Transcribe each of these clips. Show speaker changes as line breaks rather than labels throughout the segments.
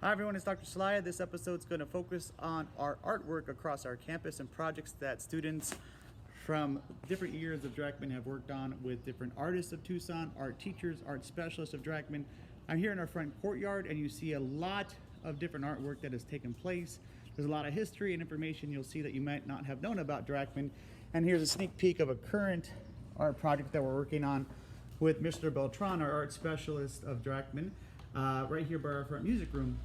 Hi everyone, it's Dr. Salaya. This episode is going to focus on our artwork across our campus and projects that students from different years of Drachman have worked on with different artists of Tucson, art teachers, art specialists of Drachman. I'm here in our front courtyard and you see a lot of different artwork that has taken place. There's a lot of history and information you'll see that you might not have known about Drachman. And here's a sneak peek of a current art project that we're working on with Mr. Beltran, our art specialist of Drachman, right here by our front music room.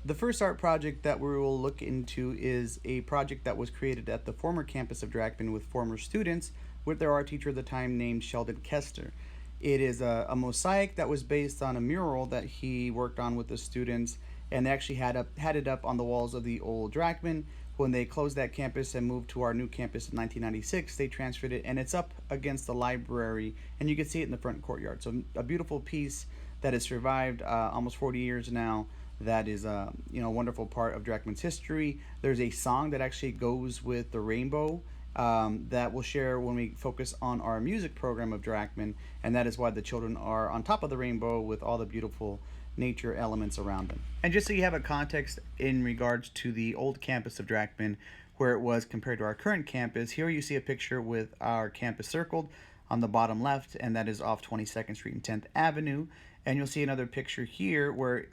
The first art project that we will look into is a project that was created at the former campus of Drachman with former students with their art teacher at the time named Sheldon Kester. It is a mosaic that was based on a mural that he worked on with the students, and they actually had it up on the walls of the old Drachman. When they closed that campus and moved to our new campus in 1996, they transferred it, and it's up against the library, and you can see it in the front courtyard. So a beautiful piece that has survived almost 40 years now. That is a wonderful part of Drachman's history. There's a song that actually goes with the rainbow that we'll share when we focus on our music program of Drachman, and that is why the children are on top of the rainbow with all the beautiful nature elements around them. And just so you have a context in regards to the old campus of Drachman, where it was compared to our current campus, here you see a picture with our campus circled on the bottom left, and that is off 22nd Street and 10th Avenue. And you'll see another picture here where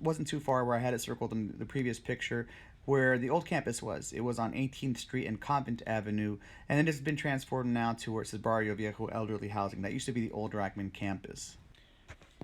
wasn't too far where I had it circled in the previous picture, where the old campus was. It was on 18th Street and Convent Avenue, and it has been transformed now to where it says Barrio Viejo Elderly Housing. That used to be the old Drachman campus.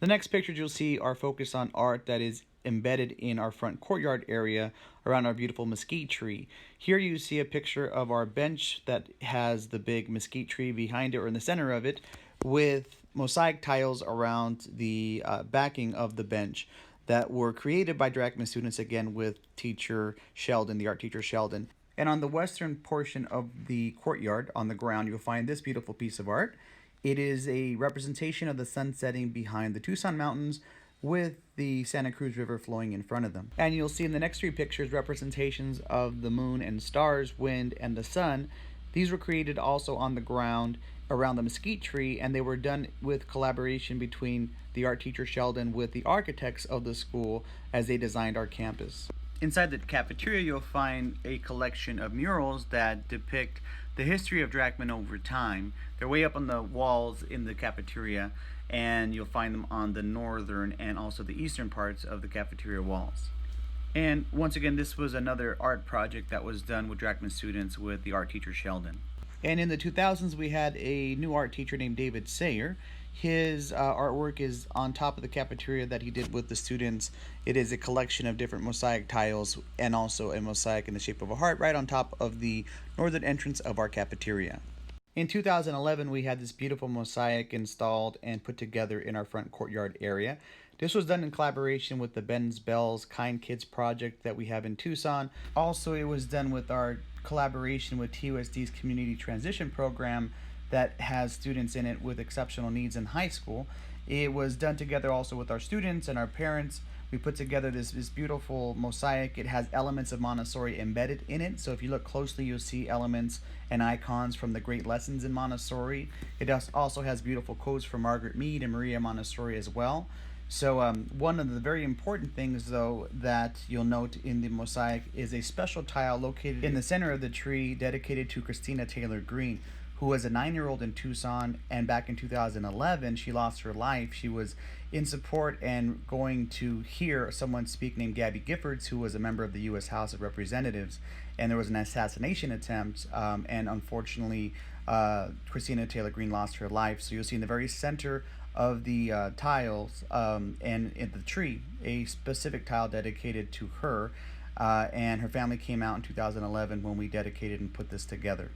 The next pictures you'll see are focused on art that is embedded in our front courtyard area around our beautiful mesquite tree. Here you see a picture of our bench that has the big mesquite tree behind it or in the center of it, with mosaic tiles around the backing of the bench that were created by Drachman students, again with teacher Sheldon, the art teacher Sheldon. And on the western portion of the courtyard on the ground, you'll find this beautiful piece of art. It is a representation of the sun setting behind the Tucson mountains with the Santa Cruz River flowing in front of them. And you'll see in the next three pictures representations of the moon and stars, wind, and the sun. These were created also on the ground around the mesquite tree, and they were done with collaboration between the art teacher Sheldon with the architects of the school as they designed our campus. Inside the cafeteria, you'll find a collection of murals that depict the history of Drachman over time. They're way up on the walls in the cafeteria, and you'll find them on the northern and also the eastern parts of the cafeteria walls. And once again, this was another art project that was done with Drachman students with the art teacher Sheldon. And in the 2000s, we had a new art teacher named David Sayer. His artwork is on top of the cafeteria that he did with the students. It is a collection of different mosaic tiles and also a mosaic in the shape of a heart right on top of the northern entrance of our cafeteria. In 2011, we had this beautiful mosaic installed and put together in our front courtyard area. This was done in collaboration with the Ben's Bells Kind Kids project that we have in Tucson. Also, it was done with our collaboration with TUSD's Community Transition Program that has students in it with exceptional needs in high school. It was done together also with our students and our parents. We put together this beautiful mosaic. It has elements of Montessori embedded in it. So if you look closely, you'll see elements and icons from the great lessons in Montessori. It also has beautiful quotes from Margaret Mead and Maria Montessori as well. So one of the very important things, though, that you'll note in the mosaic is a special tile located in the center of the tree dedicated to Christina Taylor Green, who was a 9-year-old in Tucson, and back in 2011, she lost her life. She was in support and going to hear someone speak named Gabby Giffords, who was a member of the U.S. House of Representatives, and there was an assassination attempt, and unfortunately, Christina Taylor Green lost her life. So you'll see in the very center of the tiles and in the tree, a specific tile dedicated to her, and her family came out in 2011 when we dedicated and put this together.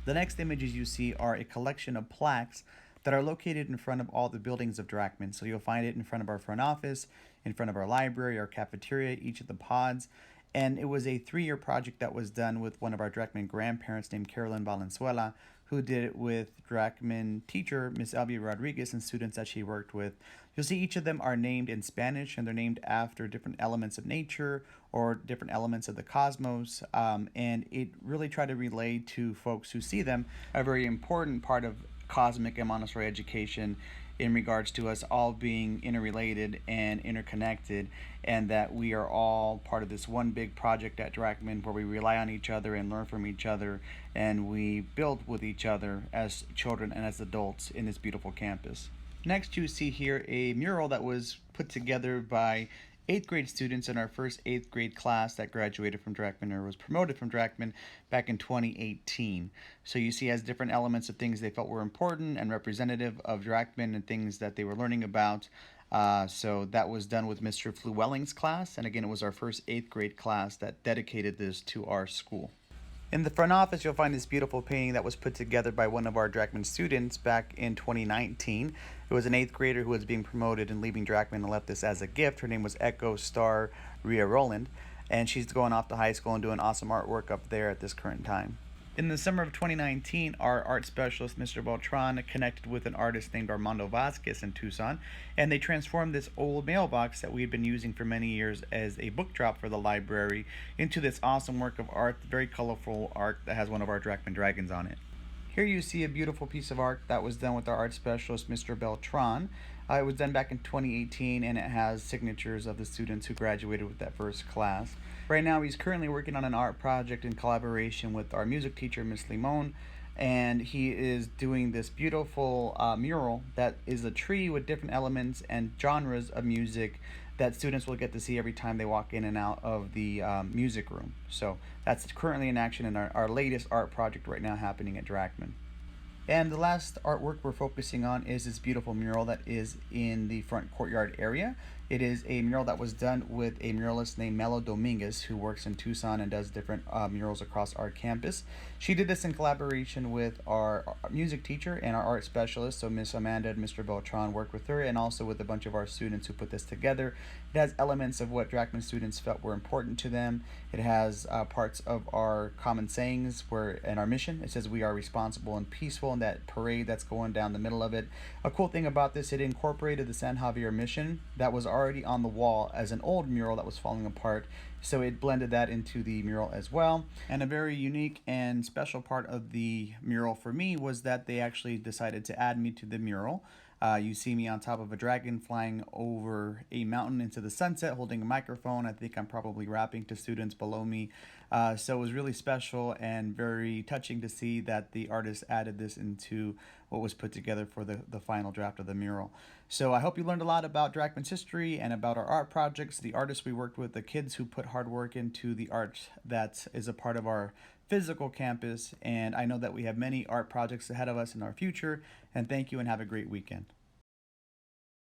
The next images you see are a collection of plaques that are located in front of all the buildings of Drachman. So you'll find it in front of our front office, in front of our library, our cafeteria, each of the pods. And it was a 3-year project that was done with one of our Drachman grandparents named Carolyn Valenzuela, who did it with Drachman teacher Miss Elvia Rodriguez and students that she worked with. You'll see each of them are named in Spanish, and they're named after different elements of nature or different elements of the cosmos. And it really tried to relay to folks who see them a very important part of cosmic and Montessori education in regards to us all being interrelated and interconnected, and that we are all part of this one big project at Drachman where we rely on each other and learn from each other, and we build with each other as children and as adults in this beautiful campus. Next, you see here a mural that was put together by 8th grade students in our first 8th grade class that graduated from Drachman or was promoted from Drachman back in 2018. So you see, it has different elements of things they felt were important and representative of Drachman and things that they were learning about. So that was done with Mr. Fluelling's class, and again, it was our first 8th grade class that dedicated this to our school. In the front office, you'll find this beautiful painting that was put together by one of our Drachman students back in 2019. It was an 8th grader who was being promoted and leaving Drachman and left this as a gift. Her name was Echo Star Ria Roland, and she's going off to high school and doing awesome artwork up there at this current time. In the summer of 2019, our art specialist, Mr. Beltran, connected with an artist named Armando Vasquez in Tucson, and they transformed this old mailbox that we had been using for many years as a book drop for the library into this awesome work of art, very colorful art that has one of our Drachman dragons on it. Here you see a beautiful piece of art that was done with our art specialist, Mr. Beltran. It was done back in 2018, and it has signatures of the students who graduated with that first class. Right now, he's currently working on an art project in collaboration with our music teacher, Miss Limon, and he is doing this beautiful mural that is a tree with different elements and genres of music that students will get to see every time they walk in and out of the music room. So that's currently in action in our latest art project right now happening at Drachman. And the last artwork we're focusing on is this beautiful mural that is in the front courtyard area. It is a mural that was done with a muralist named Melo Dominguez, who works in Tucson and does different murals across our campus. She did this in collaboration with our music teacher and our art specialist, so Miss Amanda and Mr. Beltran worked with her, and also with a bunch of our students who put this together. It has elements of what Drachman students felt were important to them. It has parts of our common sayings and our mission. It says we are responsible and peaceful, and that parade that's going down the middle of it. A cool thing about this, it incorporated the San Javier mission that was already on the wall as an old mural that was falling apart, so it blended that into the mural as well. And a very unique and special part of the mural for me was that they actually decided to add me to the mural. You see me on top of a dragon flying over a mountain into the sunset holding a microphone. I think I'm probably rapping to students below me. So it was really special and very touching to see that the artist added this into what was put together for the final draft of the mural. So I hope you learned a lot about Drachman's history and about our art projects, the artists we worked with, the kids who put hard work into the art that is a part of our physical campus. And I know that we have many art projects ahead of us in our future. And thank you and have a great weekend.